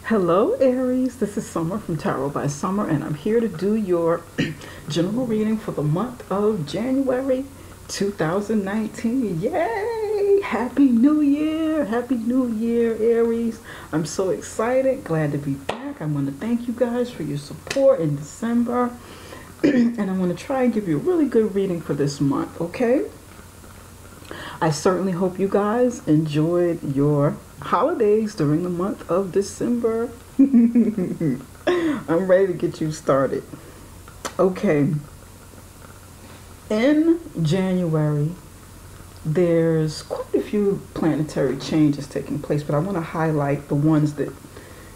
Hello Aries, this is Summer from Tarot by Summer, and I'm here to do your general reading for the month of January 2019. Yay! Happy New Year! Happy New Year, Aries. I'm so excited, glad to be back. I want to thank you guys for your support in December, and I want to try and give you a really good reading for this month, okay? I certainly hope you guys enjoyed your holidays during the month of December. I'm ready to get you started. Okay. In January, there's quite a few planetary changes taking place, but I want to highlight the ones that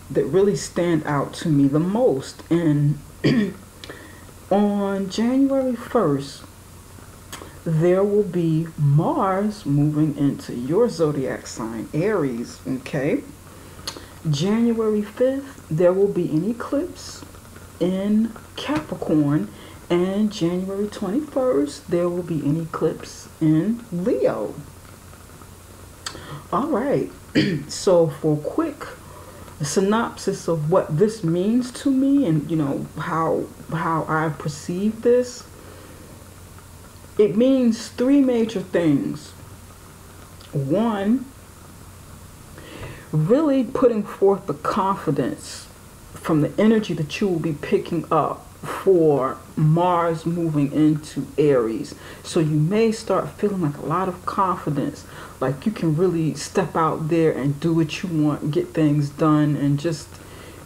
really stand out to me the most. And on January 1st, there will be Mars moving into your zodiac sign, Aries, okay? January 5th, there will be an eclipse in Capricorn, and January 21st, there will be an eclipse in Leo. All right, so for a quick synopsis of what this means to me and, you know, how I perceive this, it means three major things. One, really putting forth the confidence from the energy that you will be picking up for Mars moving into Aries. So you may start feeling like a lot of confidence, like you can really step out there and do what you want, get things done, and just,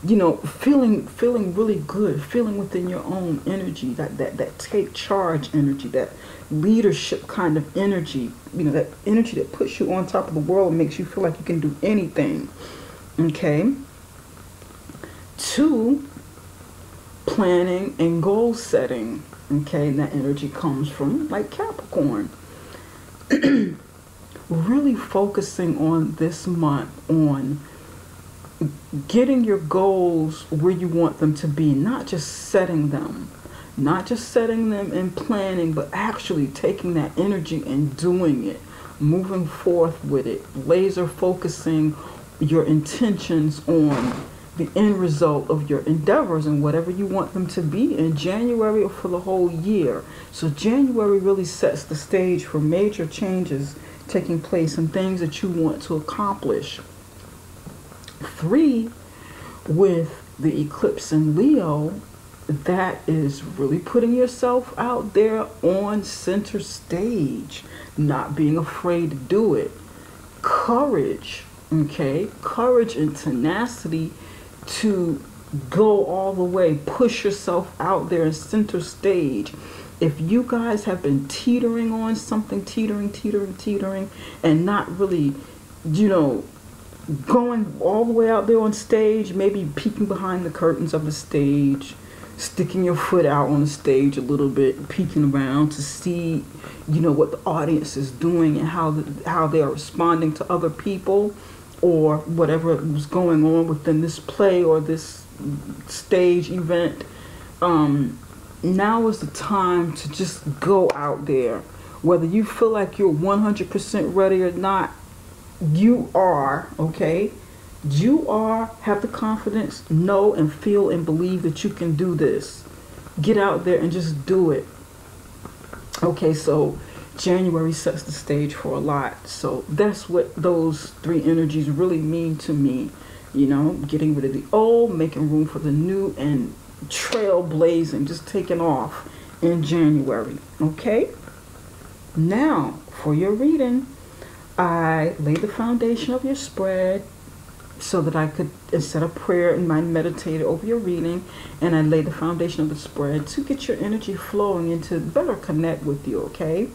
you know, feeling really good, feeling within your own energy, that take charge energy, that leadership kind of energy, you know, that energy that puts you on top of the world and makes you feel like you can do anything. Okay. Two, planning and goal setting. Okay, and that energy comes from like Capricorn. Really focusing on this month on getting your goals where you want them to be, not just setting them and planning, but actually taking that energy and doing it, moving forth with it, laser focusing your intentions on the end result of your endeavors and whatever you want them to be in January or for the whole year. So January really sets the stage for major changes taking place and things that you want to accomplish. Three, with the eclipse in Leo, that is really putting yourself out there on center stage, not being afraid to do it. Courage, okay? Courage and tenacity to go all the way, push yourself out there in center stage. If you guys have been teetering on something, teetering, and not really, you know, going all the way out there on stage, maybe peeking behind the curtains of the stage, sticking your foot out on the stage a little bit, peeking around to see, you know, what the audience is doing and how they are responding to other people or whatever was going on within this play or this stage event. Now is the time to just go out there. Whether you feel like you're 100% ready or not, you are, okay? You are, have the confidence, know and feel and believe that you can do this. Get out there and just do it. Okay, so January sets the stage for a lot. So that's what those three energies really mean to me. You know, getting rid of the old, making room for the new, and trailblazing, just taking off in January. Okay? Now, for your reading, I laid the foundation of your spread so that I could, instead of prayer and mind, meditate over your reading, and I laid the foundation of the spread to get your energy flowing and to better connect with you, okay?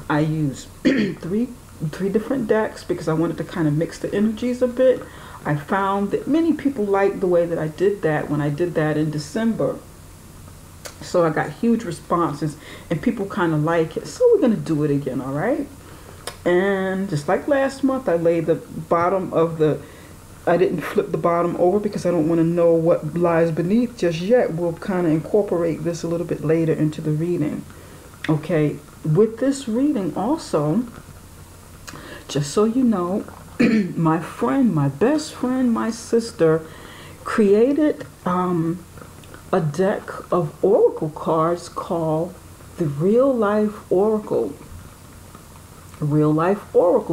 I used three different decks because I wanted to kind of mix the energies a bit. I found that many people liked the way that I did that when I did that in December. So I got huge responses and people kind of like it. So we're going to do it again, all right? And just like last month, I laid the bottom of the, I didn't flip the bottom over because I don't want to know what lies beneath just yet. We'll kind of incorporate this a little bit later into the reading. Okay, with this reading also, just so you know, my friend, my best friend, my sister, created a deck of oracle cards called the Real Life Oracle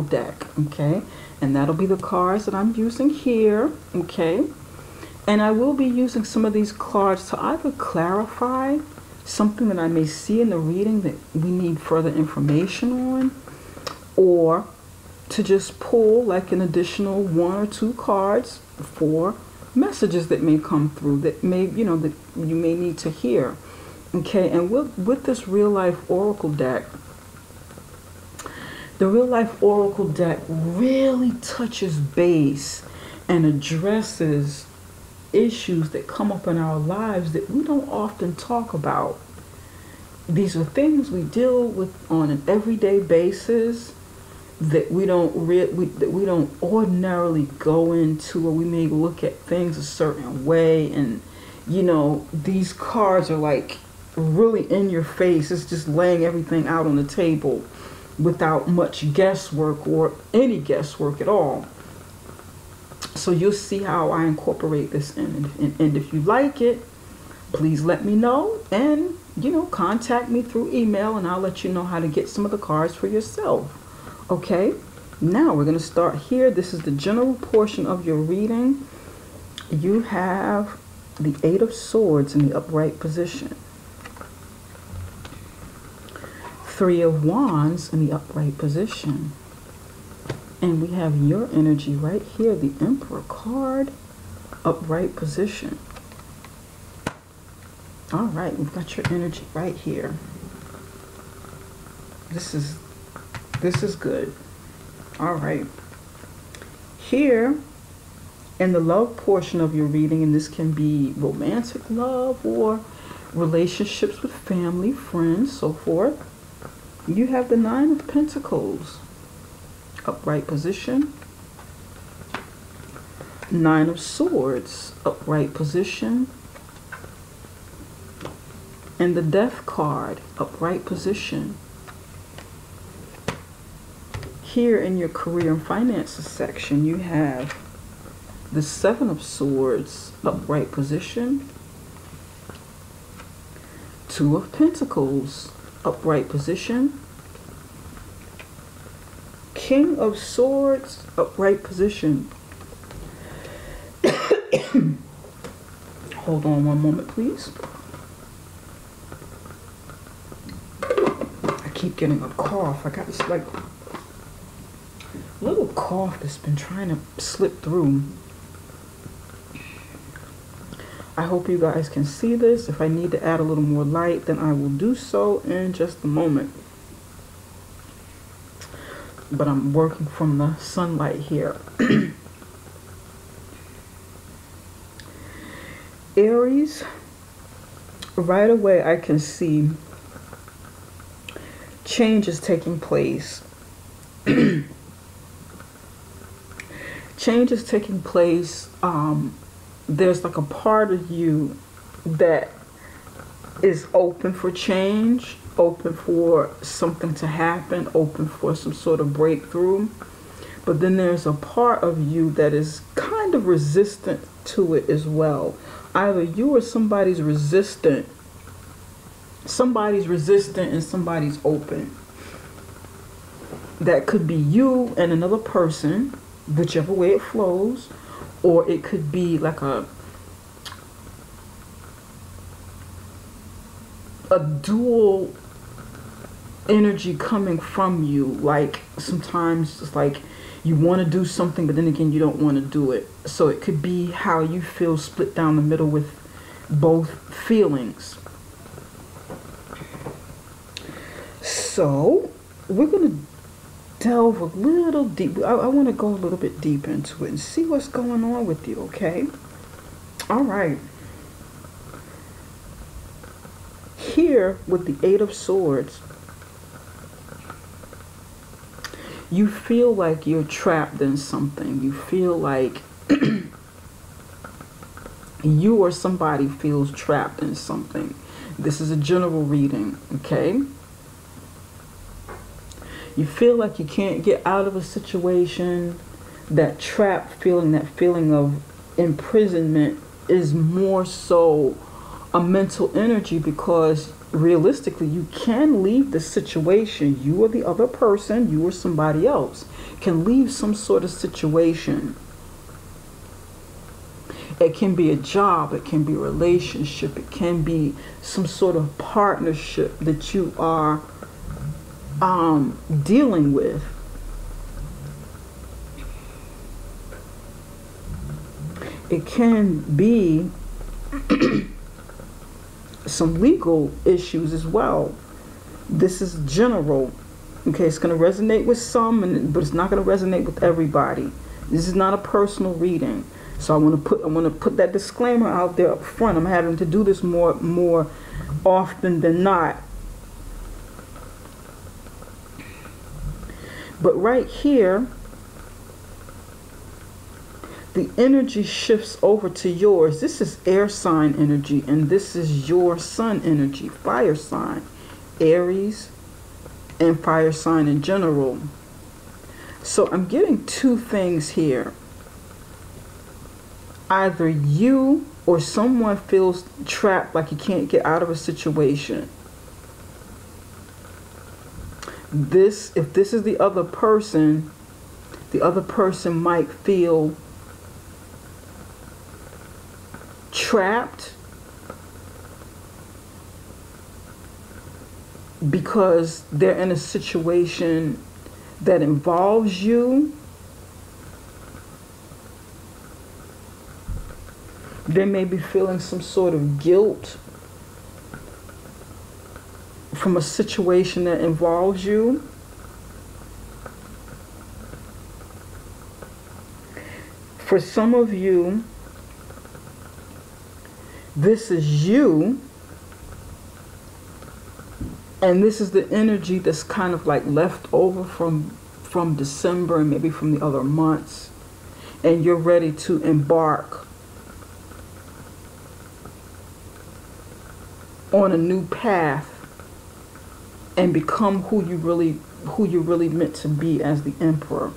deck, okay? And that'll be the cards that I'm using here, okay? And I will be using some of these cards to either clarify something that I may see in the reading that we need further information on, or to just pull like an additional 1 or 2 cards for messages that may come through that may, that you may need to hear. Okay, and with this Real Life Oracle deck, the Real Life Oracle deck really touches base and addresses issues that come up in our lives that we don't often talk about. These are things we deal with on an everyday basis that we don't ordinarily go into, or we may look at things a certain way, and these cards are like really in your face. It's just laying everything out on the table without much guesswork or any guesswork at all. So you'll see how I incorporate this in, and if you like it, please let me know, and contact me through email, and I'll let you know how to get some of the cards for yourself. Okay, now we're going to start here. This is the general portion of your reading. You have the 8 of Swords in the upright position, 3 of Wands in the upright position, and we have your energy right here, the Emperor card, upright position. All right, we've got your energy right here. This is good. All right. Here in the love portion of your reading, and this can be romantic love or relationships with family, friends, so forth, you have the 9 of Pentacles, upright position, 9 of Swords, upright position, and the Death card, upright position. Here in your career and finances section, you have the 7 of Swords, upright position, 2 of Pentacles, upright position, King of Swords, upright position. Hold on one moment, please. I keep getting a cough. I got this like little cough that's been trying to slip through. I hope you guys can see this. If I need to add a little more light, then I will do so in just a moment. But I'm working from the sunlight here. Aries, right away I can see changes taking place. Change is taking place. There's like a part of you that is open for change, open for something to happen, open for some sort of breakthrough. But then there's a part of you that is kind of resistant to it as well. Either you or somebody's resistant. Somebody's resistant and somebody's open. That could be you and another person, whichever way it flows, or it could be like a dual energy coming from you. Like sometimes it's like you want to do something, but then again you don't want to do it. So it could be how you feel split down the middle with both feelings. So we're going to delve a little deep. I want to go a little bit deep into it and see what's going on with you, okay? All right. Here with the 8 of Swords, you feel like you're trapped in something. You feel like you or somebody feels trapped in something. This is a general reading, okay? You feel like you can't get out of a situation, that trapped feeling, that feeling of imprisonment is more so a mental energy, because realistically you can leave the situation. You or the other person, you or somebody else, can leave some sort of situation. It can be a job, it can be a relationship, it can be some sort of partnership that you are dealing with. It can be some legal issues as well. This is general. Okay, it's going to resonate with some, but it's not going to resonate with everybody. This is not a personal reading. So I want to put that disclaimer out there up front. I'm having to do this more often than not. But right here, the energy shifts over to yours. This is air sign energy, and this is your sun energy, fire sign, Aries, and fire sign in general. So I'm getting two things here. Either you or someone feels trapped, like you can't get out of a situation. If this is the other person might feel trapped because they're in a situation that involves you. They may be feeling some sort of guilt from a situation that involves you. For some of you, this is you, and this is the energy that's kind of like left over from December and maybe from the other months, and you're ready to embark on a new path and become who you're really meant to be as the Emperor.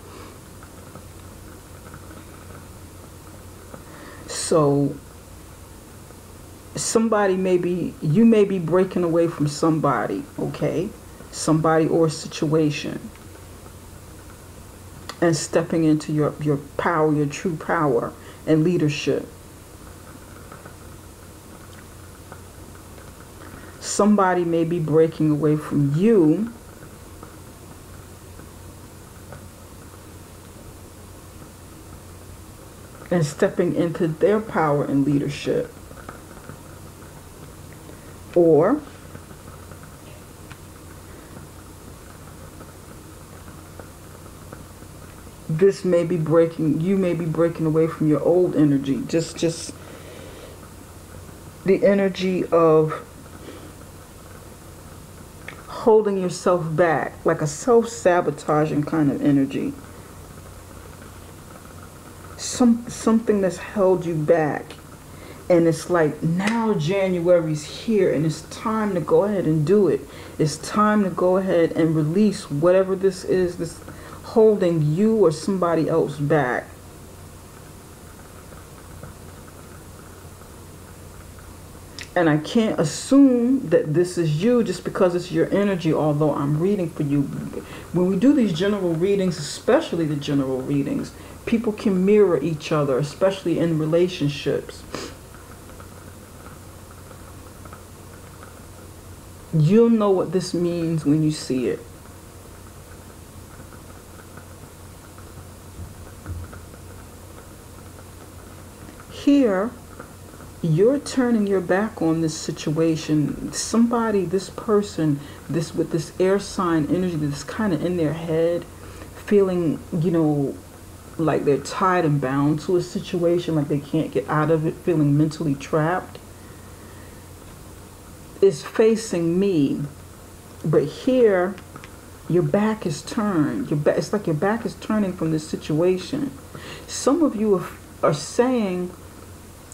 So you may be breaking away from somebody, okay? Somebody or a situation, and stepping into your power, your true power and leadership. Somebody may be breaking away from you and stepping into their power and leadership. Or you may be breaking away from your old energy. Just the energy of holding yourself back, like a self-sabotaging kind of energy. Something that's held you back. And it's like, now January's here and it's time to go ahead and do it. It's time to go ahead and release whatever this is that's holding you or somebody else back. And I can't assume that this is you just because it's your energy, although I'm reading for you. When we do these general readings, especially the general readings, people can mirror each other, especially in relationships. You'll know what this means when you see it. Here, you're turning your back on this situation. Somebody, this person, with this air sign energy that's kind of in their head, feeling, like they're tied and bound to a situation, like they can't get out of it, feeling mentally trapped, is facing me. But here, your back is turned. It's like your back is turning from this situation. Some of you are saying,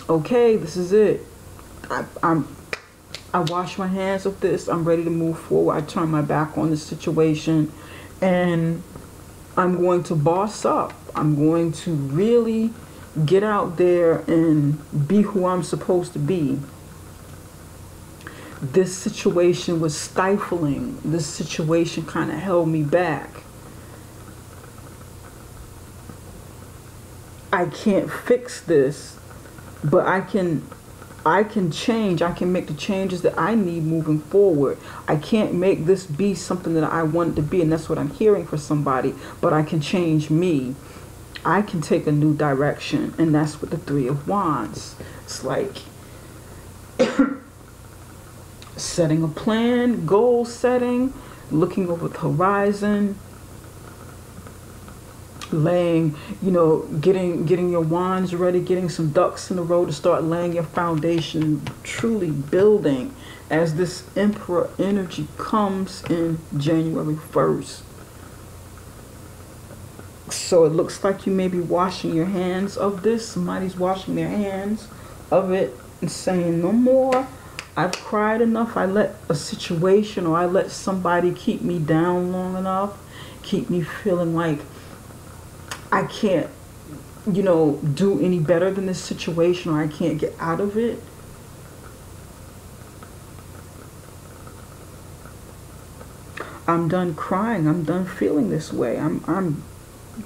okay, this is it. I wash my hands of this. I'm ready to move forward. I turn my back on this situation, and I'm going to boss up. I'm going to really get out there and be who I'm supposed to be. This situation was stifling. This situation kind of held me back. I can't fix this, but I can change. I can make the changes that I need moving forward. I can't make this be something that I want it to be, and that's what I'm hearing for somebody, but I can change me. I can take a new direction, and that's what the Three of Wands. It's like setting a plan, goal setting, looking over the horizon, laying, getting your wands ready, getting some ducks in a row to start laying your foundation, truly building as this Emperor energy comes in January 1st. So it looks like you may be washing your hands of this. Somebody's washing their hands of it and saying, no more. I've cried enough. I let a situation, or I let somebody keep me down long enough, keep me feeling like I can't, do any better than this situation, or I can't get out of it. I'm done crying. I'm done feeling this way.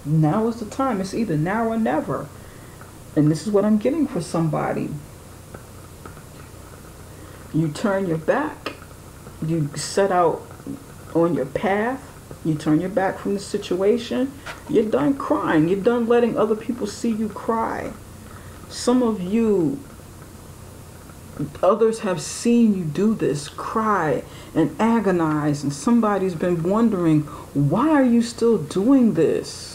Now is the time. It's either now or never. And this is what I'm getting for somebody. You turn your back. You set out on your path. You turn your back from the situation. You're done crying. You're done letting other people see you cry. Some of you, others have seen you do this, cry and agonize, and somebody's been wondering, why are you still doing this?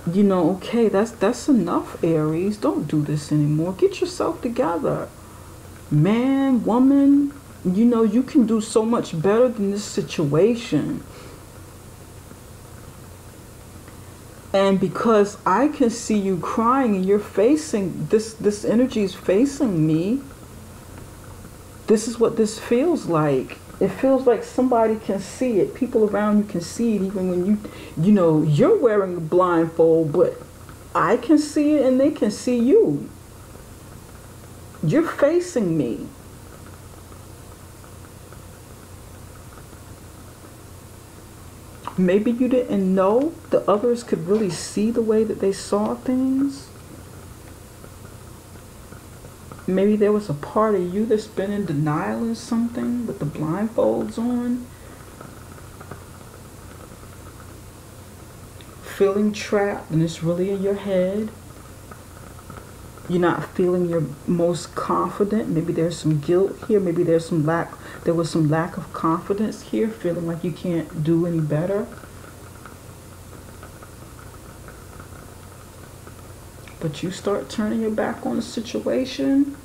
Okay, that's enough, Aries. Don't do this anymore. Get yourself together. Man, woman, you can do so much better than this situation. And because I can see you crying and you're facing this energy is facing me, this is what this feels like. It feels like somebody can see it. People around you can see it, even when you're wearing a blindfold, but I can see it and they can see you. You're facing me. Maybe you didn't know the others could really see the way that they saw things. Maybe there was a part of you that's been in denial in something with the blindfolds on. Feeling trapped, and it's really in your head. You're not feeling your most confident. Maybe there's some guilt here. Maybe there was some lack of confidence here, feeling like you can't do any better. But you start turning your back on the situation.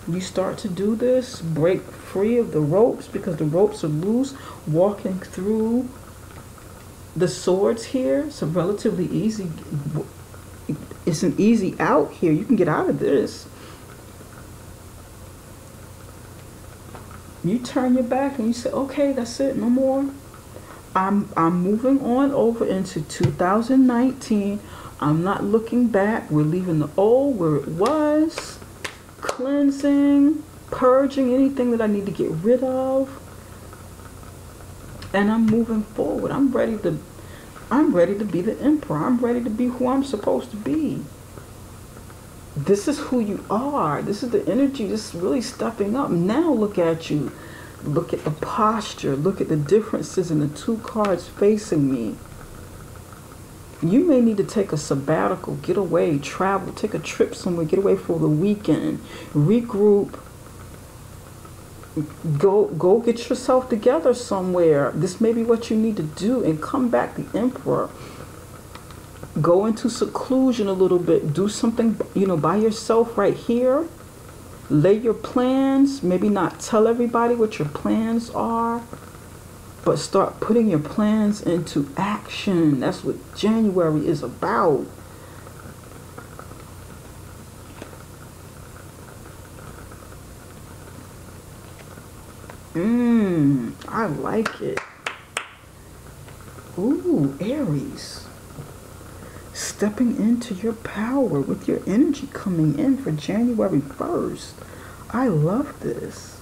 You start to do this, break free of the ropes, because the ropes are loose, walking through the swords here. It's a relatively easy, it's an easy out here. You can get out of this. You turn your back and you say, okay, that's it, no more. I'm moving on over into 2019. I'm not looking back. We're leaving the old where it was. Cleansing, purging anything that I need to get rid of. And I'm moving forward. I'm ready to be the Emperor. I'm ready to be who I'm supposed to be. This is who you are. This is the energy that's really stepping up. Now look at you. Look at the posture. Look at the differences in the two cards facing me. You may need to take a sabbatical, get away, travel, take a trip somewhere, get away for the weekend, regroup, go get yourself together somewhere. This may be what you need to do, and come back the Emperor. Go into seclusion a little bit, do something, by yourself right here. Lay your plans, maybe not tell everybody what your plans are, but start putting your plans into action. That's what January is about. I like it. Ooh, Aries. stepping into your power with your energy coming in for January 1st. I love this.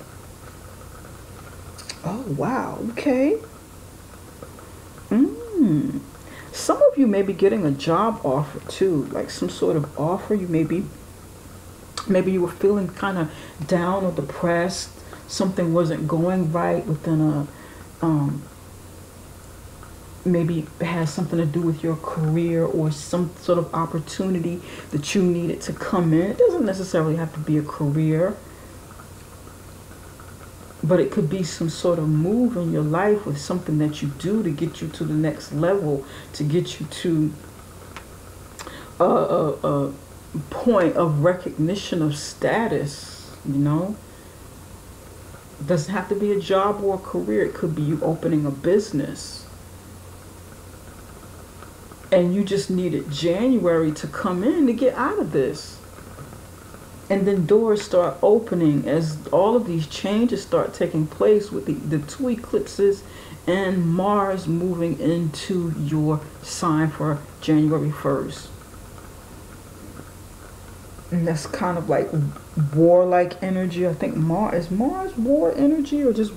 Oh, wow. Okay. Some of you may be getting a job offer too, like some sort of offer. Maybe you were feeling kind of down or depressed. Something wasn't going right within maybe it has something to do with your career or some sort of opportunity that you needed to come in. It doesn't necessarily have to be a career, but it could be some sort of move in your life with something that you do to get you to the next level, to get you to a point of recognition of status, It doesn't have to be a job or a career. It could be you opening a business. And you just needed January to come in to get out of this. And then doors start opening as all of these changes start taking place with the 2 eclipses and Mars moving into your sign for January 1st. And that's kind of like warlike energy. I think is Mars war energy, or just,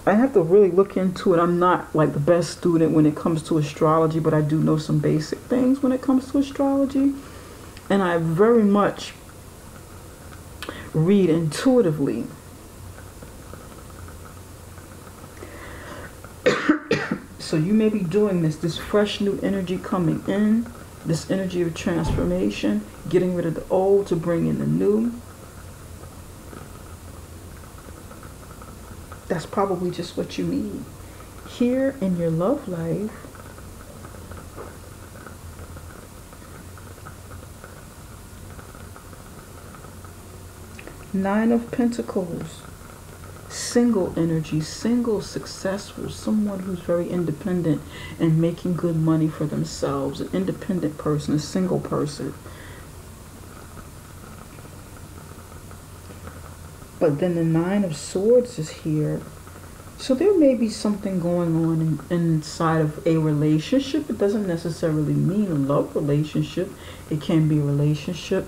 I have to really look into it. I'm not like the best student when it comes to astrology, but I do know some basic things when it comes to astrology. And I very much read intuitively. So you may be doing this fresh new energy coming in, this energy of transformation, getting rid of the old to bring in the new. That's probably just what you need. Here in your love life, Nine of Pentacles, single energy, single, successful, someone who's very independent and making good money for themselves, an independent person, a single person. But then the Nine of Swords is here. So there may be something going on inside of a relationship. It doesn't necessarily mean a love relationship. It can be a relationship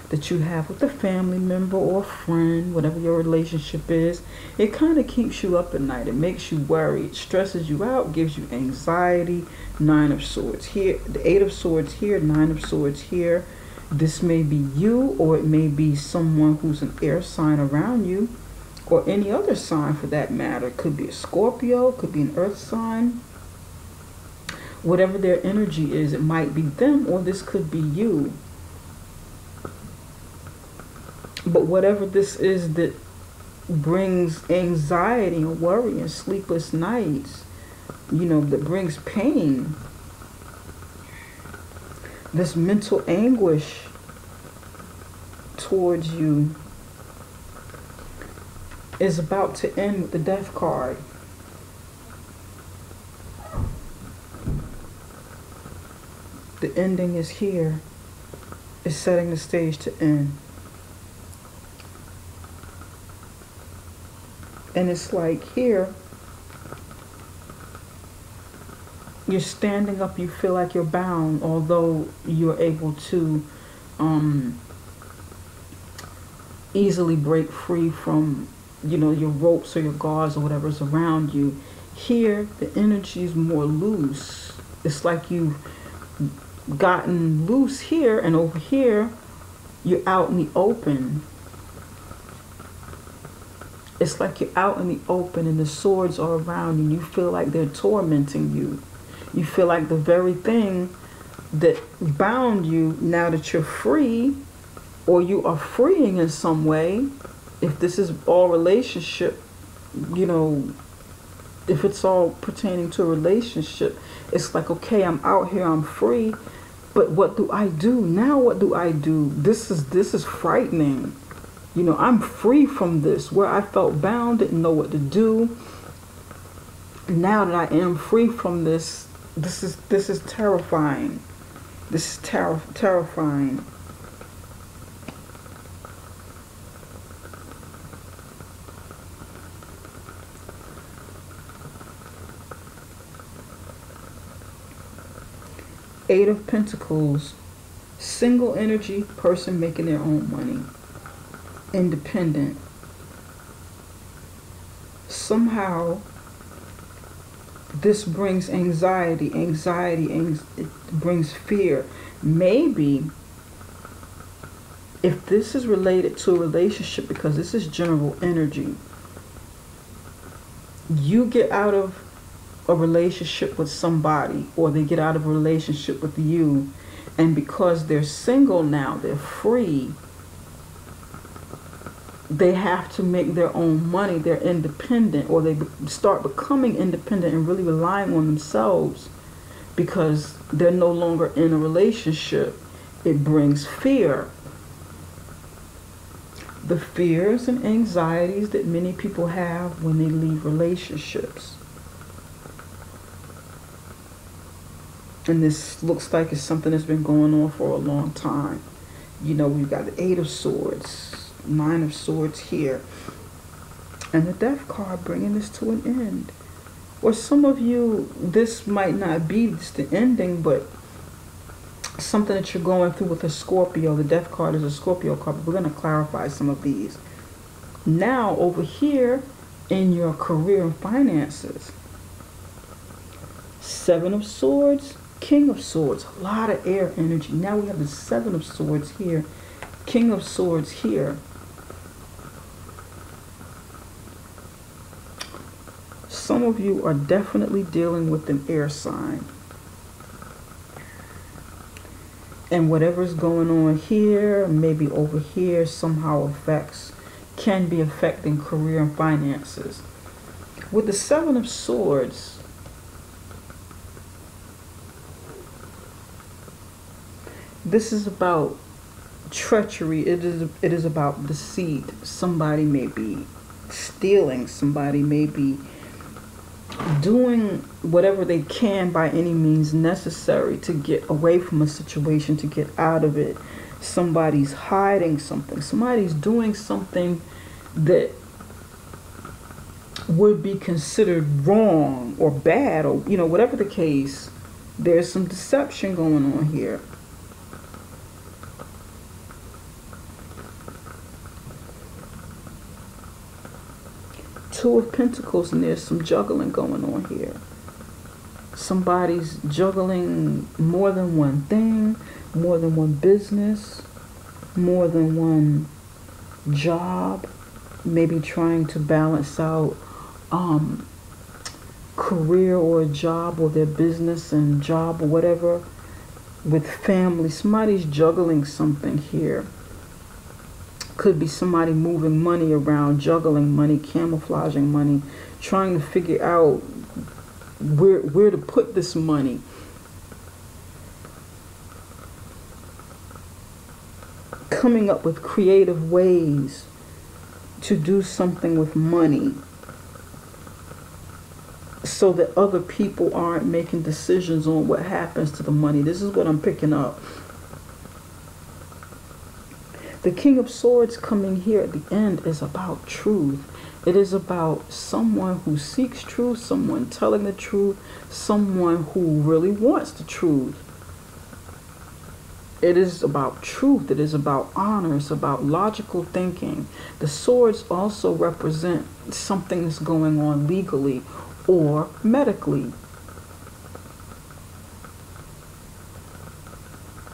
that you have with a family member or a friend, whatever your relationship is. It kind of keeps you up at night. It makes you worry. It stresses you out, gives you anxiety. Nine of Swords here, the Eight of Swords here, Nine of Swords here. This may be you, or it may be someone who's an air sign around you, or any other sign for that matter. It could be a Scorpio, could be an earth sign. Whatever their energy is, it might be them, or this could be you. But whatever this is that brings anxiety and worry and sleepless nights, that brings pain, this mental anguish towards you, is about to end with the Death card. The ending is here. It's setting the stage to end. And it's like here, you're standing up, you feel like you're bound, although you're able to easily break free from, your ropes or your gauze or whatever's around you. Here, the energy is more loose. It's like you've gotten loose here, and over here, you're out in the open. It's like you're out in the open and the swords are around you and you feel like they're tormenting you. You feel like the very thing that bound you, now that you're free, or you are freeing in some way, if this is all relationship, if it's all pertaining to a relationship, it's like, okay, I'm out here, I'm free, but what do I do? Now what do I do? This is frightening. I'm free from this. Where I felt bound, didn't know what to do. Now that I am free from this, this is terrifying. This is terrifying. Eight of Pentacles, single energy person making their own money, independent. Somehow this brings anxiety. It brings fear. Maybe if this is related to a relationship, because this is general energy, you get out of a relationship with somebody, or they get out of a relationship with you, and because they're single now, they're free, they have to make their own money, they're independent, or they start becoming independent and really relying on themselves because they're no longer in a relationship. It brings fear. The fears and anxieties that many people have when they leave relationships. And this looks like it's something that's been going on for a long time. You know, we've got the Eight of Swords, Nine of Swords here, and the Death card bringing this to an end. Or some of you, this might not be just the ending, but something that you're going through with a Scorpio. The Death card is a Scorpio card, but we're going to clarify some of these. Now, over here in your career and finances, Seven of Swords, King of Swords, a lot of air energy. Now we have the Seven of Swords here, King of Swords here. Some of you are definitely dealing with an air sign. And whatever's going on here, maybe over here, somehow can be affecting career and finances. With the Seven of Swords, this is about treachery. It is about deceit. Somebody may be stealing. Somebody may be doing whatever they can by any means necessary to get away from a situation, to get out of it. Somebody's hiding something. Somebody's doing something that would be considered wrong or bad, or, you know, whatever the case. There's some deception going on here. Two of Pentacles, and there's some juggling going on here. Somebody's juggling more than one thing, more than one business, more than one job, maybe trying to balance out career or a job, or their business and job or whatever with family. Somebody's juggling something here. Could be somebody moving money around, juggling money, camouflaging money, trying to figure out where to put this money. Coming up with creative ways to do something with money so that other people aren't making decisions on what happens to the money. This is what I'm picking up. The King of Swords coming here at the end is about truth. It is about someone who seeks truth, someone telling the truth, someone who really wants the truth. It is about truth. It is about honor. It's about logical thinking. The swords also represent something that's going on legally or medically.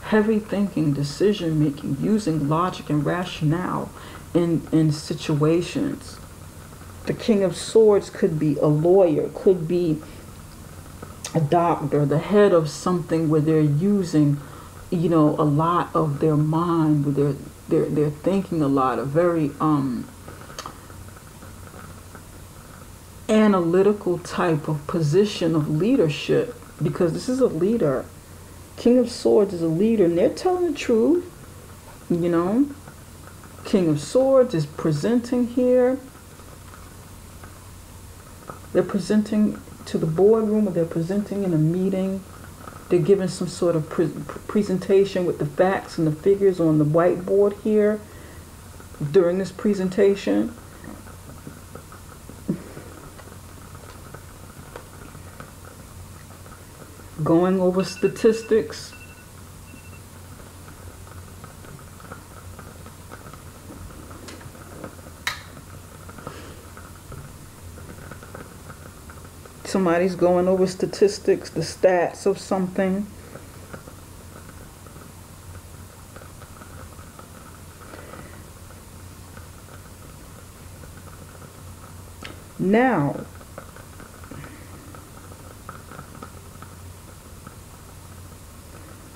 Heavy thinking, decision making, using logic and rationale in situations. The King of Swords could be a lawyer, could be a doctor, the head of something where they're using, you know, a lot of their mind, where they're thinking a lot, a very analytical type of position of leadership, because this is a leader. King of Swords is a leader, and they're telling the truth, you know. King of Swords is presenting here. They're presenting to the boardroom, or they're presenting in a meeting. They're giving some sort of presentation with the facts and the figures on the whiteboard here during this presentation. going over statistics. Somebody's going over statistics, the stats of something. Now,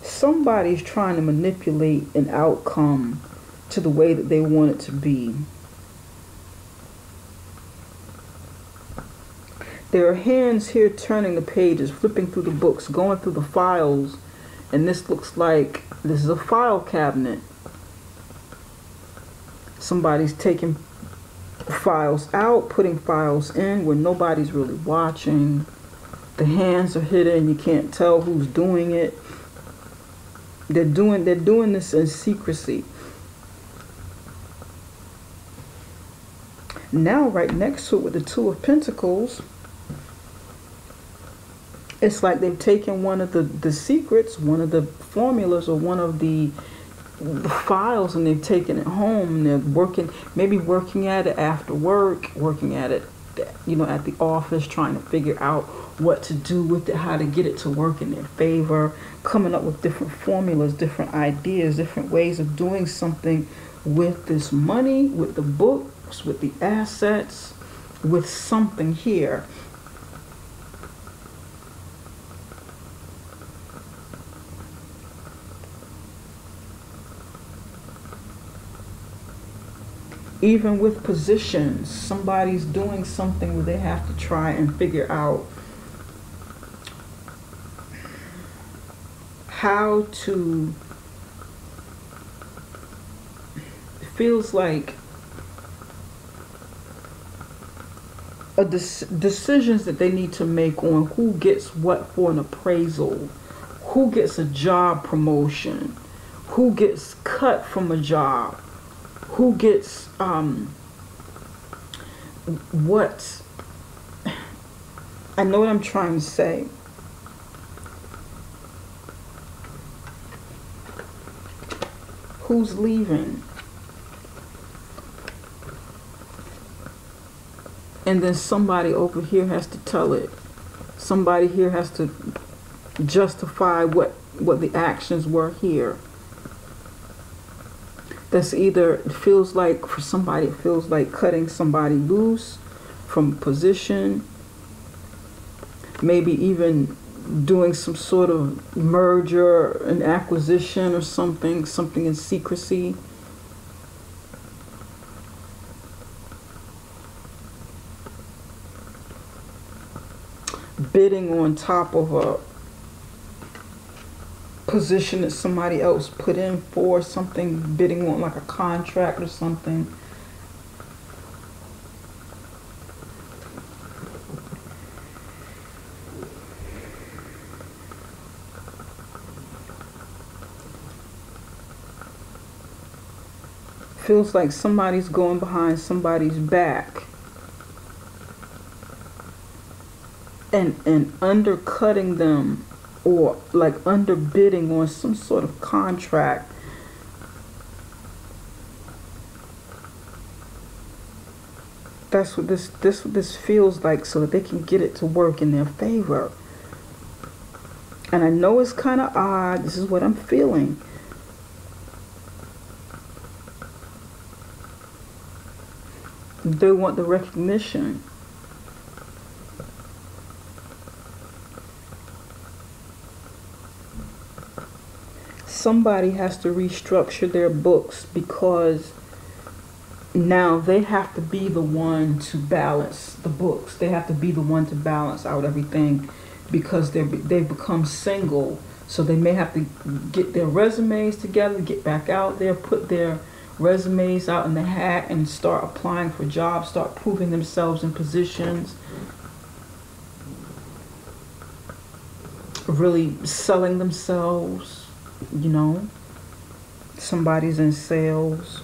somebody's trying to manipulate an outcome to the way that they want it to be. There are hands here turning the pages, flipping through the books, going through the files, and this looks like this is a file cabinet. Somebody's taking files out, putting files in where nobody's really watching. The hands are hidden, you can't tell who's doing it. They're doing this in secrecy. Now right next to it with the Two of Pentacles, it's like they've taken one of the secrets, one of the formulas, or one of the files, and they've taken it home, and they're maybe working at it after work, working at it, you know, at the office, trying to figure out what to do with it, how to get it to work in their favor, coming up with different formulas, different ideas, different ways of doing something with this money, with the books, with the assets, with something here. Even with positions, somebody's doing something where they have to try and figure out how to, it feels like decisions that they need to make on who gets what for an appraisal, who gets a job promotion, who gets cut from a job, who gets what. I know what I'm trying to say. Who's leaving? And then somebody over here has to tell it. Somebody here has to justify what the actions were here. That's either, it feels like, for somebody, it feels like cutting somebody loose from position, maybe even doing some sort of merger, an acquisition or something in secrecy. Bidding on top of a position that somebody else put in for something, bidding on like a contract or something. Feels like somebody's going behind somebody's back and undercutting them, or like underbidding on some sort of contract. That's what this feels like, so that they can get it to work in their favor. And I know it's kind of odd. This is what I'm feeling. They want the recognition. Somebody has to restructure their books because now they have to be the one to balance the books. They have to be the one to balance out everything because they've become single. So they may have to get their resumes together, get back out there, put their resumes out in the hat and start applying for jobs, start proving themselves in positions, really selling themselves. You know, somebody's in sales.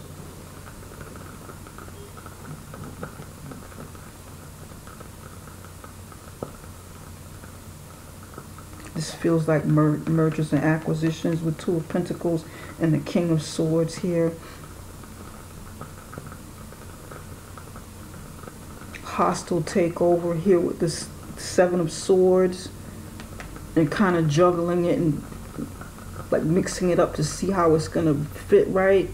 This feels like mergers and acquisitions with Two of Pentacles and the King of Swords here. Hostile takeover here with this Seven of Swords, and kind of juggling it and like mixing it up to see how it's gonna fit right,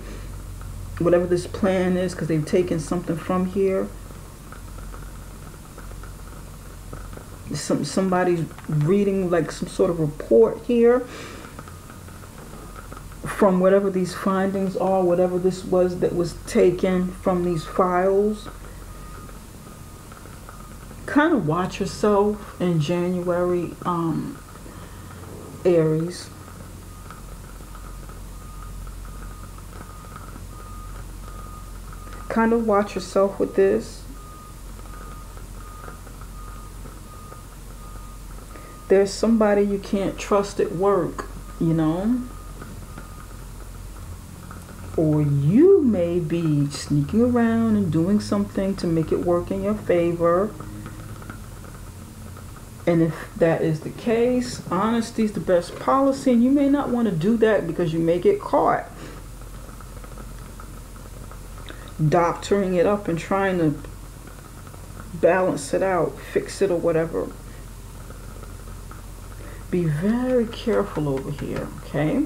whatever this plan is, because they've taken something from here. Somebody's reading like some sort of report here from whatever these findings are, whatever this was that was taken from these files. Kind of watch yourself in January, Aries. Kind of watch yourself with this. There's somebody you can't trust at work, you know? Or you may be sneaking around and doing something to make it work in your favor. And if that is the case, honesty is the best policy, and you may not want to do that because you may get caught doctoring it up and trying to balance it out, fix it or whatever. Be very careful over here, okay?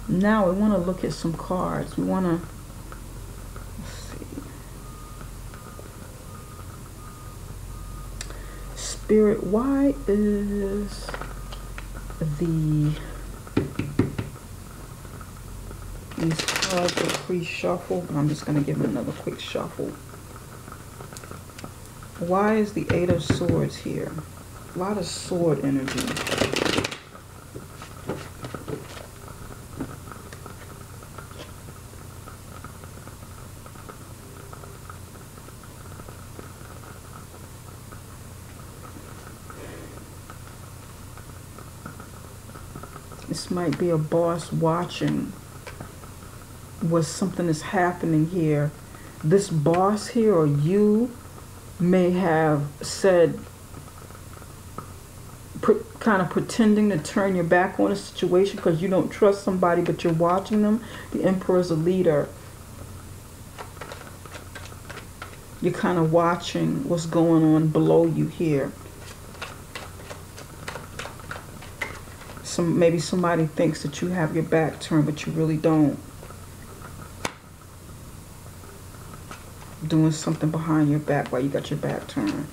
Now we want to look at some cards. We want to, let's see. Spirit, why is these cards are pre-shuffled? I'm just going to give them another quick shuffle. Why is the Eight of Swords here? A lot of sword energy. This might be a boss watching what something is happening here. This boss here or you may have said, kind of pretending to turn your back on a situation because you don't trust somebody, but you're watching them. The Emperor is a leader. You're kind of watching what's going on below you here. Maybe somebody thinks that you have your back turned, but you really don't. Doing something behind your back while you got your back turned.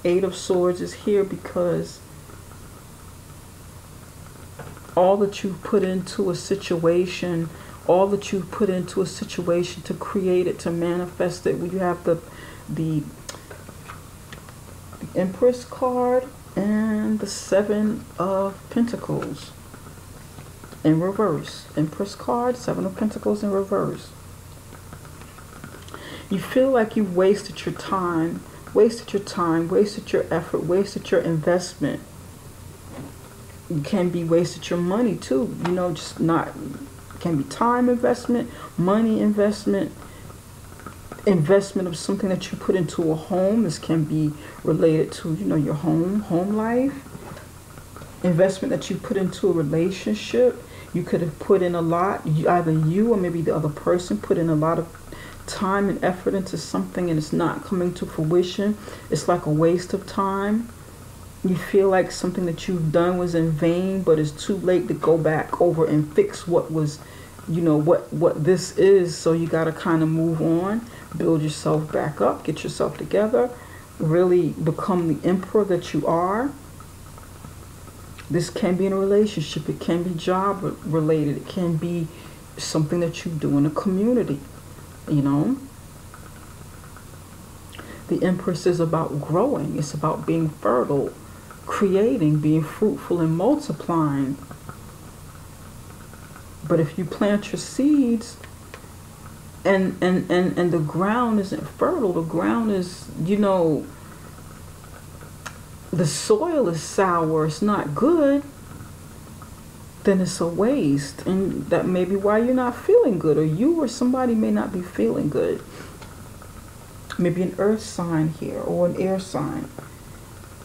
Eight of Swords is here because all that you put into a situation, all that you put into a situation to create it, to manifest it. We have the Empress card and the Seven of Pentacles in reverse. Empress card, Seven of Pentacles in reverse. You feel like you wasted your time, wasted your effort, wasted your investment. You can be wasted your money too, you know, just not, can be time investment, money investment, investment of something that you put into a home. This can be related to, you know, your home life. Investment that you put into a relationship. You could have put in a lot, either you or maybe the other person put in a lot of time and effort into something and it's not coming to fruition. It's like a waste of time. You feel like something that you've done was in vain, but it's too late to go back over and fix what was, you know, what this is. So you got to kind of move on, build yourself back up, get yourself together, really become the emperor that you are. This can be in a relationship, it can be job related, it can be something that you do in a community, you know. The Empress is about growing, it's about being fertile, creating, being fruitful and multiplying. But if you plant your seeds and the ground isn't fertile, the ground is, you know, the soil is sour, it's not good, then it's a waste. And that may be why you're not feeling good, or you or somebody may not be feeling good. Maybe an earth sign here or an air sign.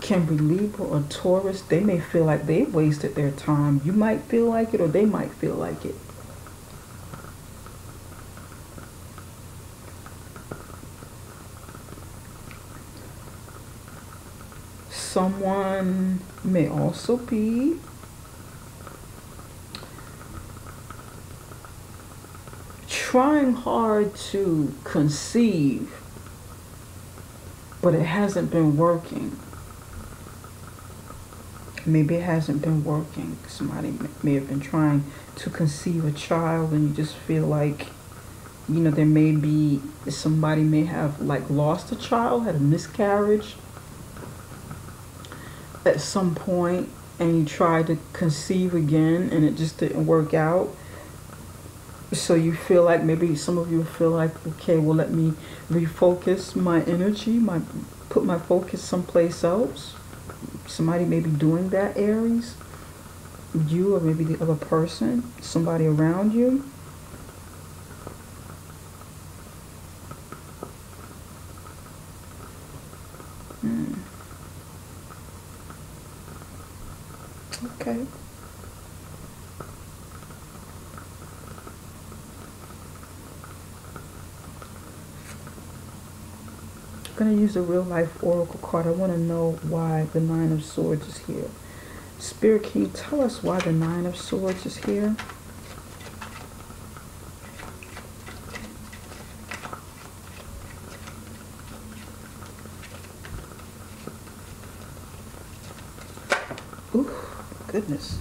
Can be Libra or Taurus. They may feel like they wasted their time. You might feel like it, or they might feel like it. Someone may also be trying hard to conceive, but it hasn't been working. Maybe it hasn't been working. Somebody may have been trying to conceive a child, and you just feel like, you know, there may be, somebody may have like lost a child, had a miscarriage at some point, and you tried to conceive again and it just didn't work out. So you feel like, maybe some of you feel like, okay, well, let me refocus my energy, put my focus someplace else. Somebody may be doing that, Aries. You, or maybe the other person, somebody around you. Okay. I'm going to use a real life oracle card. I want to know why the Nine of Swords is here. Spirit, can you tell us why the Nine of Swords is here? Ooh, goodness.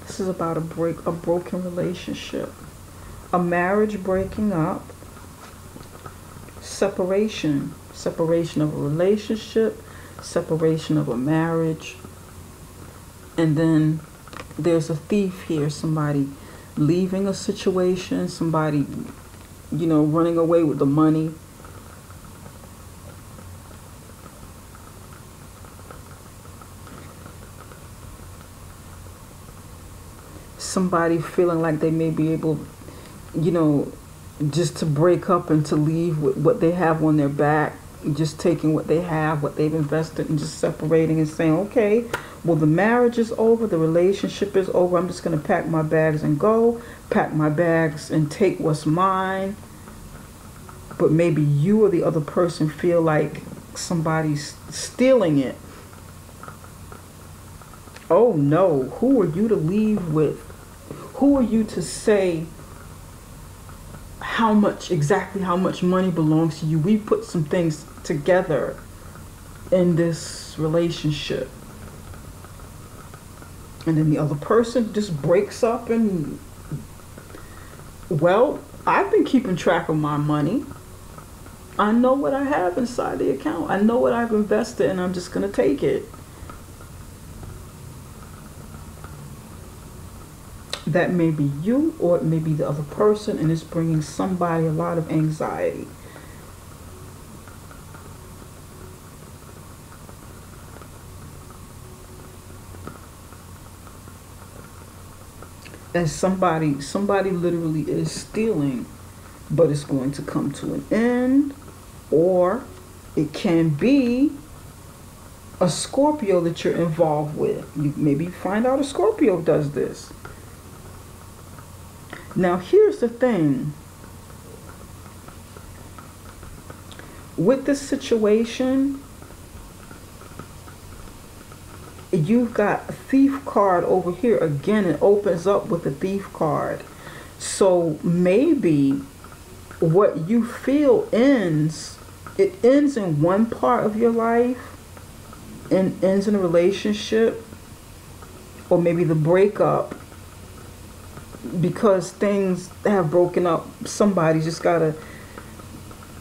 This is about a broken relationship, a marriage breaking up, separation of a relationship, separation of a marriage, and then there's a thief here, somebody leaving a situation, somebody, you know, running away with the money. Somebody feeling like they may be able, you know, just to break up and to leave with what they have on their back, just taking what they have, what they've invested, and just separating and saying, okay, well, the marriage is over, the relationship is over, I'm just going to pack my bags and go, pack my bags and take what's mine. But maybe you or the other person feel like somebody's stealing it. Oh no, who are you to leave with? Who are you to say exactly how much money belongs to you? We put some things together in this relationship. And then the other person just breaks up and, well, I've been keeping track of my money. I know what I have inside the account. I know what I've invested, and I'm just going to take it. That may be you, or it may be the other person, and it's bringing somebody a lot of anxiety. And somebody literally is stealing, but it's going to come to an end. Or it can be a Scorpio that you're involved with. You maybe find out a Scorpio does this. Now, here's the thing. With this situation, you've got a thief card over here. Again, it opens up with a thief card. So maybe what you feel ends in one part of your life, and ends in a relationship, or maybe the breakup. Because things have broken up, somebody just gotta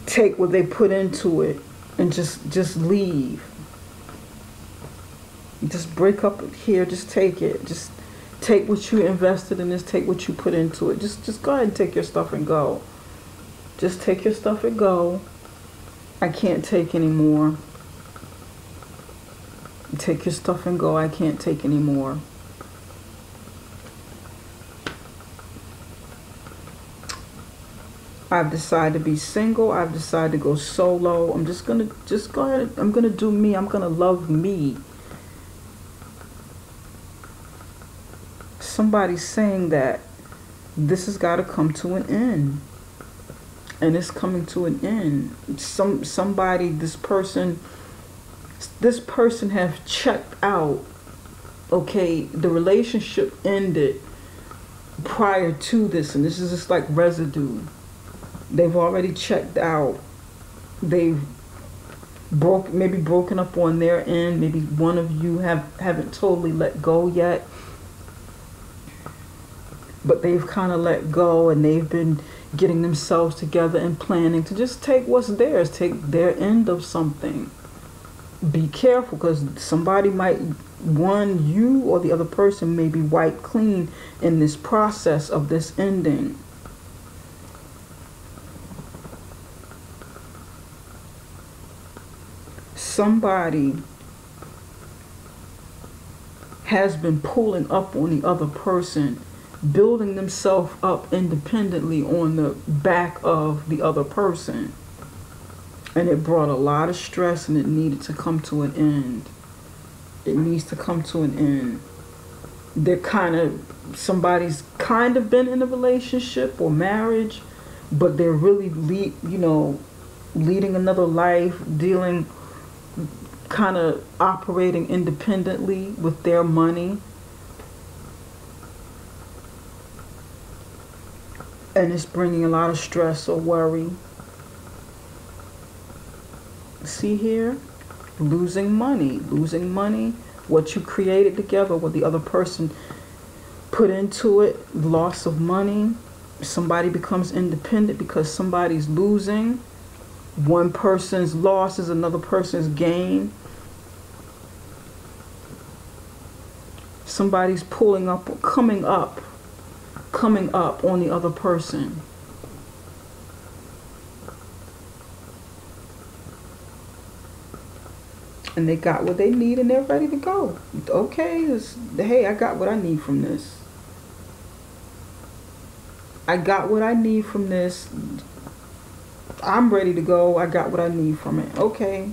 take what they put into it and just leave. Just break up here, just take it, just Take what you invested in this. Take what you put into it. Just go ahead and take your stuff and go. Just take your stuff and go. I can't take anymore. Take your stuff and go. I can't take anymore. I've decided to be single. I've decided to go solo. I'm just go ahead. I'm gonna do me. I'm gonna love me. Somebody's saying that this has got to come to an end, and it's coming to an end. Somebody, this person have checked out. Okay, the relationship ended prior to this, and this is just like residue. They've already checked out. They've maybe broken up on their end. Maybe one of you haven't totally let go yet, but they've kind of let go, and they've been getting themselves together and planning to just take what's theirs, take their end of something. Be careful, because somebody might, you or the other person may be wiped clean in this process of this ending. Somebody has been pulling up on the other person, building themselves up independently on the back of the other person. And it brought a lot of stress, and it needed to come to an end. It needs to come to an end. Somebody's kind of been in a relationship or marriage, but they're really leading another life, kind of operating independently with their money. And it's bringing a lot of stress or worry. See here? Losing money. What you created together, what the other person put into it. Loss of money. Somebody becomes independent because somebody's losing. One person's loss is another person's gain. Somebody's coming up on the other person. And they got what they need, and they're ready to go. Okay, hey, I got what I need from this. I got what I need from this. I'm ready to go. I got what I need from it. Okay.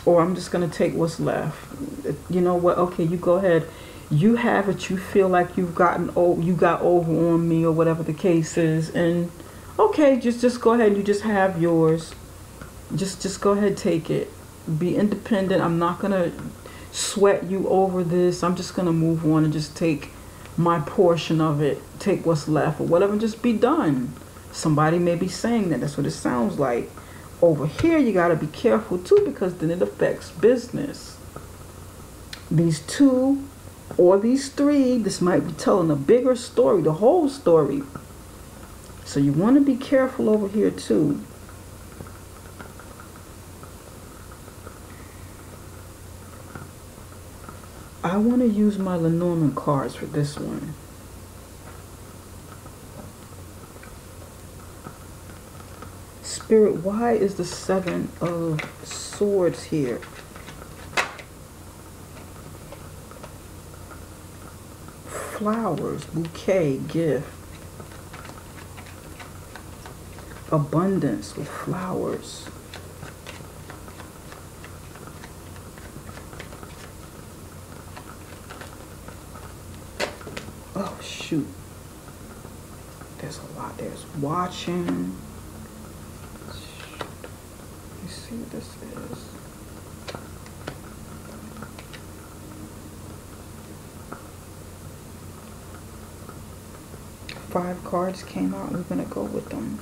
Or I'm just going to take what's left. You know what? Okay, you go ahead. You have it. You feel like you got over on me, or whatever the case is. And okay, just go ahead. You just have yours. Just go ahead, take it. Be independent. I'm not going to sweat you over this. I'm just going to move on and just take my portion of it. Take what's left or whatever. Just be done. Somebody may be saying that. That's what it sounds like. Over here, you got to be careful too, because then it affects business. These two or these three, this might be telling a bigger story, the whole story. So you want to be careful over here too. I want to use my Lenormand cards for this one. Spirit, why is the Seven of Swords here? Flowers, bouquet, gift. Abundance with flowers. Oh, shoot. There's a lot. There's watching. Let's see what this is. Five cards came out. We're going to go with them.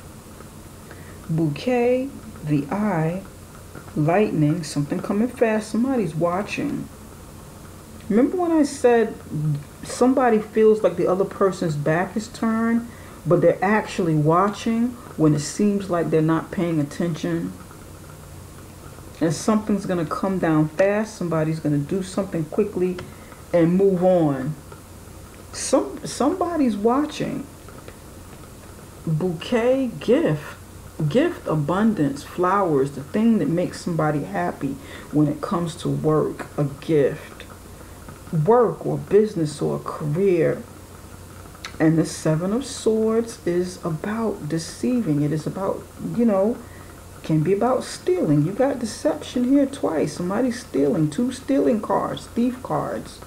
Bouquet, the eye, lightning, something coming fast. Somebody's watching. Remember when I said somebody feels like the other person's back is turned, but they're actually watching when it seems like they're not paying attention? And something's going to come down fast. Somebody's going to do something quickly and move on. Somebody's watching. Bouquet, gift, abundance, flowers, the thing that makes somebody happy when it comes to work, a gift, work or business or a career. And the Seven of Swords is about deceiving. It is about, can be about stealing. You got deception here twice. Somebody's stealing. 2 stealing cards, thief cards.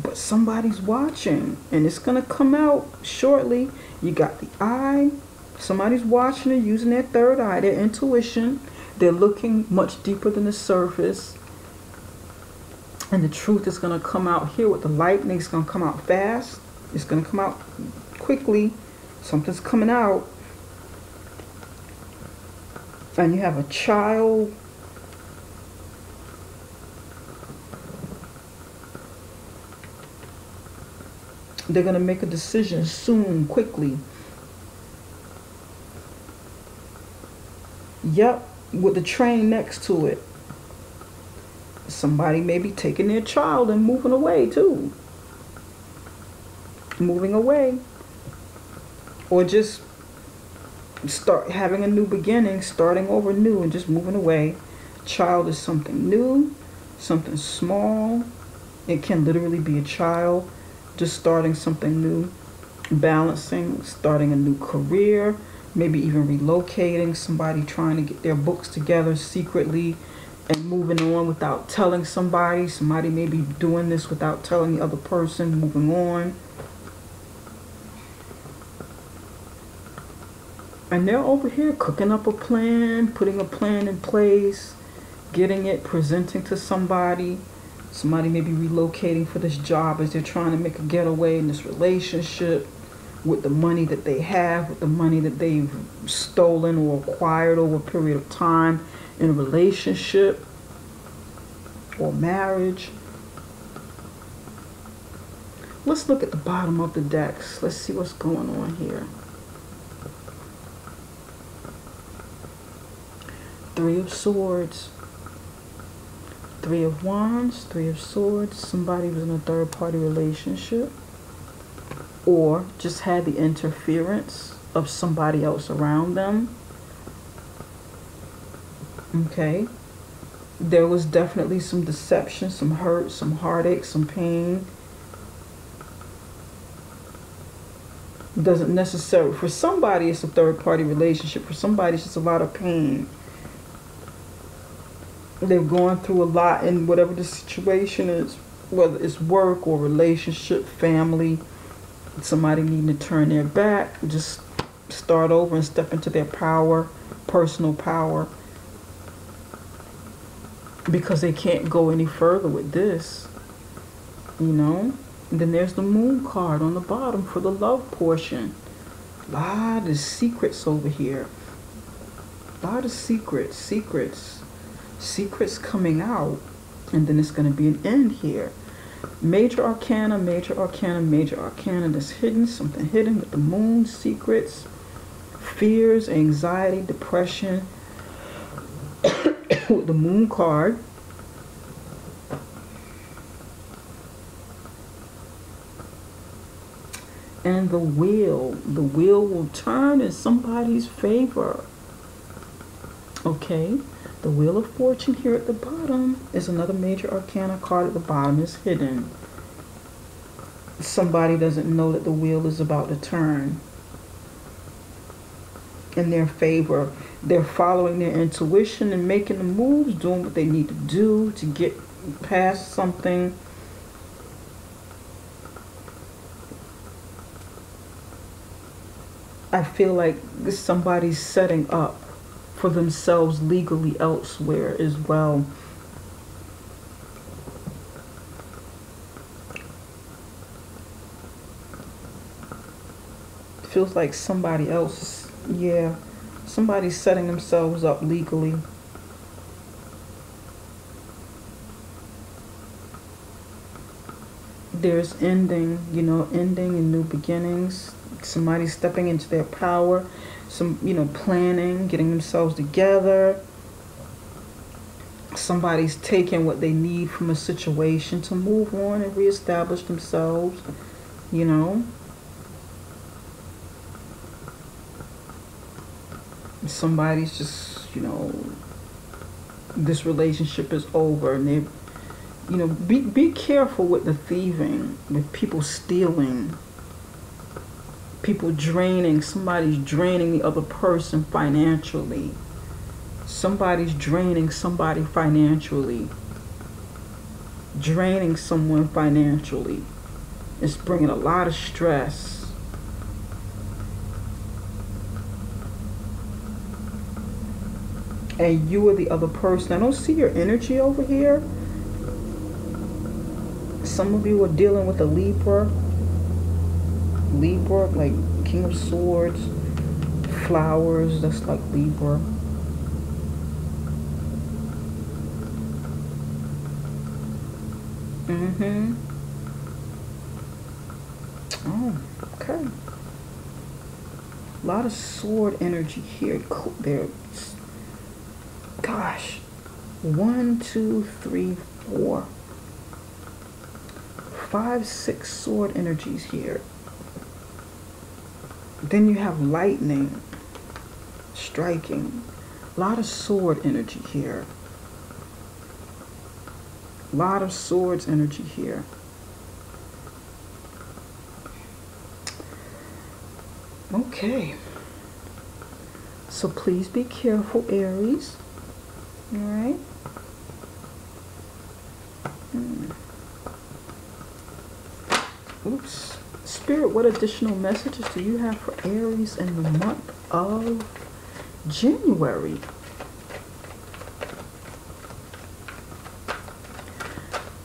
But somebody's watching, and it's going to come out shortly. You got the eye. Somebody's watching and using their third eye, their intuition. They're looking much deeper than the surface. And the truth is going to come out here with the lightning. It's going to come out fast. It's going to come out quickly. Something's coming out. And you have a child. They're going to make a decision soon, quickly. Yep, with the train next to it. Somebody may be taking their child and moving away too. Moving away. Or just start having a new beginning, starting over new and just moving away. Child is something new, something small. It can literally be a child just starting something new, balancing, starting a new career, maybe even relocating, somebody trying to get their books together secretly and moving on without telling somebody. Somebody may be doing this without telling the other person, moving on. And they're over here cooking up a plan, putting a plan in place, getting it, presenting to somebody. Somebody may be relocating for this job as they're trying to make a getaway in this relationship with the money that they have, with the money that they've stolen or acquired over a period of time in a relationship or marriage. Let's look at the bottom of the decks. Let's see what's going on here. 3 of Swords. 3 of Wands, 3 of Swords. Somebody was in a third-party relationship or just had the interference of somebody else around them. Okay. There was definitely some deception, some hurt, some heartache, some pain. Doesn't necessarily, for somebody it's a third-party relationship. For somebody it's just a lot of pain. They've gone through a lot in whatever the situation is, whether it's work or relationship, family. Somebody needing to turn their back, just start over and step into their power, personal power, because they can't go any further with this, And then there's the Moon card on the bottom for the love portion. A lot of secrets over here. A lot of secrets coming out, and then it's going to be an end here. Major arcana, major arcana, major arcana. That's hidden, something hidden with the Moon, secrets, fears, anxiety, depression with the Moon card. And the wheel will turn in somebody's favor. Okay. The Wheel of Fortune here at the bottom is another major arcana card at the bottom. Is hidden. Somebody doesn't know that the wheel is about to turn in their favor. They're following their intuition and making the moves, doing what they need to do to get past something. I feel like somebody's setting up for themselves legally elsewhere as well. Feels like somebody else, somebody's setting themselves up legally. There's ending, ending and new beginnings. Somebody stepping into their power. Some, planning, getting themselves together. Somebody's taking what they need from a situation to move on and reestablish themselves, you know. Somebody's just, you know, this relationship is over, and they, you know, be careful with the thieving, with people stealing, people draining. Somebody's draining the other person financially. Somebody's draining somebody financially. Draining someone financially. It's bringing a lot of stress. And you are the other person. I don't see your energy over here. Some of you are dealing with a Libra. Libra, like King of Swords, flowers, that's like Libra. Oh, okay. A lot of sword energy here. There. Gosh. 1, 2, 3, 4, 5, 6 sword energies here. Then you have lightning striking. A lot of sword energy here. A lot of swords energy here. Okay. So please be careful, Aries. All right. Oops. Spirit, what additional messages do you have for Aries in the month of January?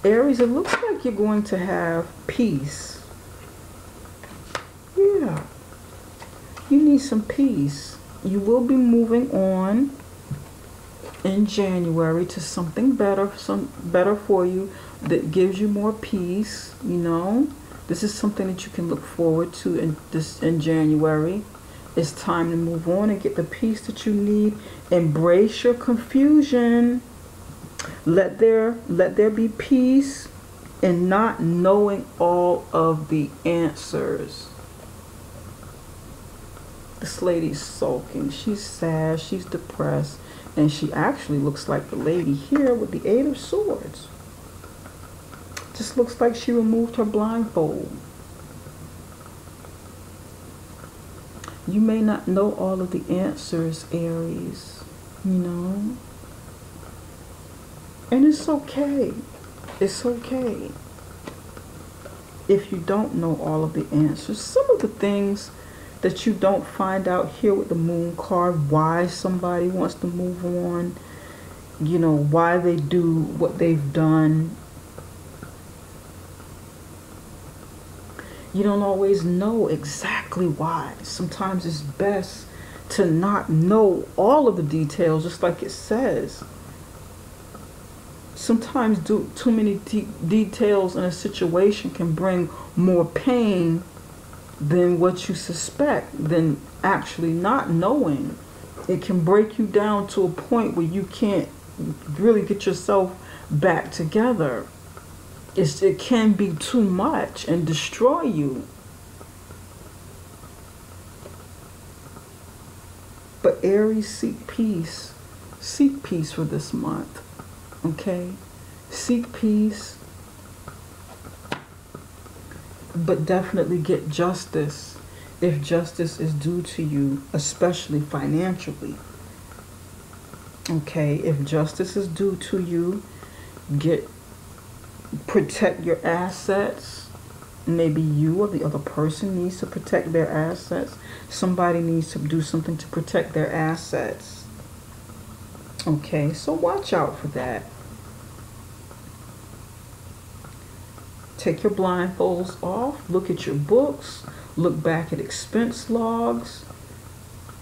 Aries, it looks like you're going to have peace. Yeah. You need some peace. You will be moving on in January to something better, better for you, that gives you more peace, you know. This is something that you can look forward to in January. It's time to move on and get the peace that you need. Embrace your confusion. Let there be peace in not knowing all of the answers. This lady's sulking. She's sad. She's depressed. And she actually looks like the lady here with the 8 of Swords. Just looks like she removed her blindfold. You may not know all of the answers, Aries, you know. And it's okay. It's okay if you don't know all of the answers. Some of the things that you don't find out here with the Moon card, why somebody wants to move on, you know, why they do what they've done. You don't always know exactly why. Sometimes it's best to not know all of the details, just like it says. Sometimes too many details in a situation can bring more pain than what you suspect, than actually not knowing. It can break you down to a point where you can't really get yourself back together. It can be too much and destroy you. But Aries, seek peace. Seek peace for this month. Okay? Seek peace. But definitely get justice if justice is due to you, especially financially. Okay? If justice is due to you, protect your assets. Maybe you or the other person needs to protect their assets. Somebody needs to do something to protect their assets. Okay, so watch out for that. Take your blindfolds off. Look at your books. Look back at expense logs.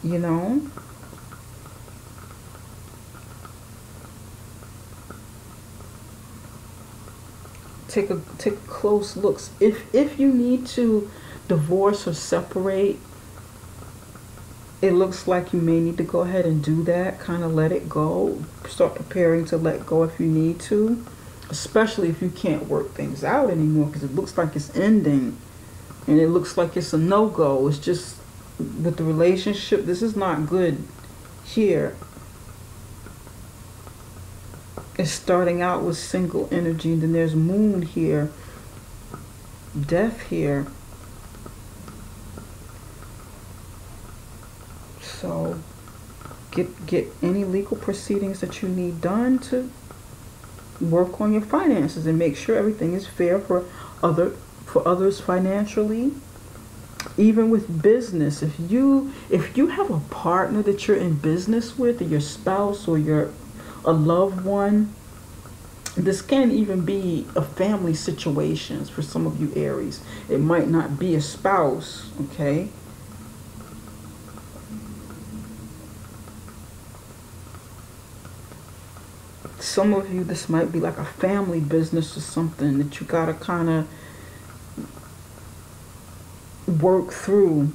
You know. Take a close look. If you need to divorce or separate, it looks like you may need to go ahead and do that. Kind of let it go. Start preparing to let go if you need to. Especially if you can't work things out anymore, because it looks like it's ending. And it looks like it's a no-go. It's just, with the relationship, this is not good here. It's starting out with single energy, and then there's moon here. Death here. So get any legal proceedings that you need done to work on your finances and make sure everything is fair for others financially. Even with business, if you have a partner that you're in business with, or your spouse, or a loved one, this can even be a family situations for some of you Aries. It might not be a spouse, okay? Some of you, this might be like a family business or something that you gotta kind of work through.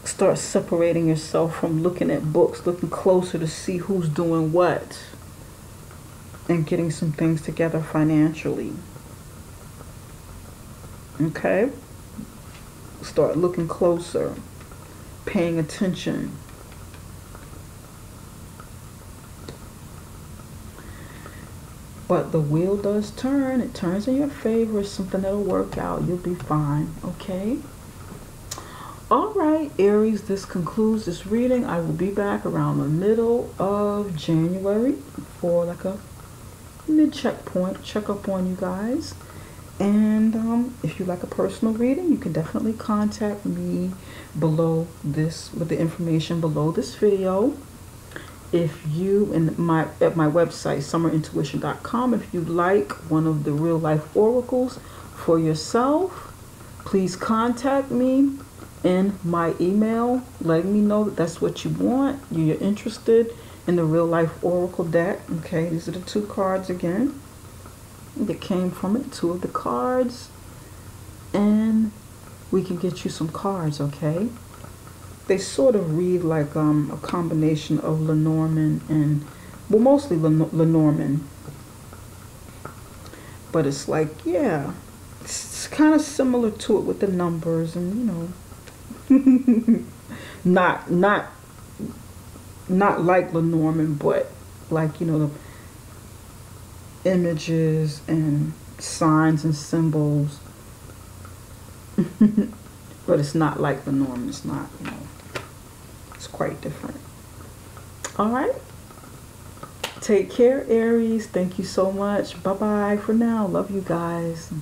Start separating yourself from looking at books, looking closer to see who's doing what, and getting some things together financially. Okay? Start looking closer, paying attention. But the wheel does turn. It turns in your favor. It's something that'll work out. You'll be fine. Okay? Alright, Aries, this concludes this reading. I will be back around the middle of January for like a mid-checkpoint, check up on you guys. And if you like a personal reading, you can definitely contact me below this, with the information below this video. If you, at my website, summerintuition.com, if you like one of the real life oracles for yourself, please contact me in my email, letting me know that that's what you want. You're interested in the real life oracle deck. Okay, these are the 2 cards again that came from it, 2 of the cards, and we can get you some cards. Okay, they sort of read like a combination of Lenormand and, well, mostly Lenormand, but it's like, yeah, it's kind of similar to it with the numbers, and you know, not like Lenormand, but like, you know, the images and signs and symbols. But it's not like Lenormand. It's not, you know, it's quite different. All right. Take care, Aries. Thank you so much. Bye-bye for now. Love you guys.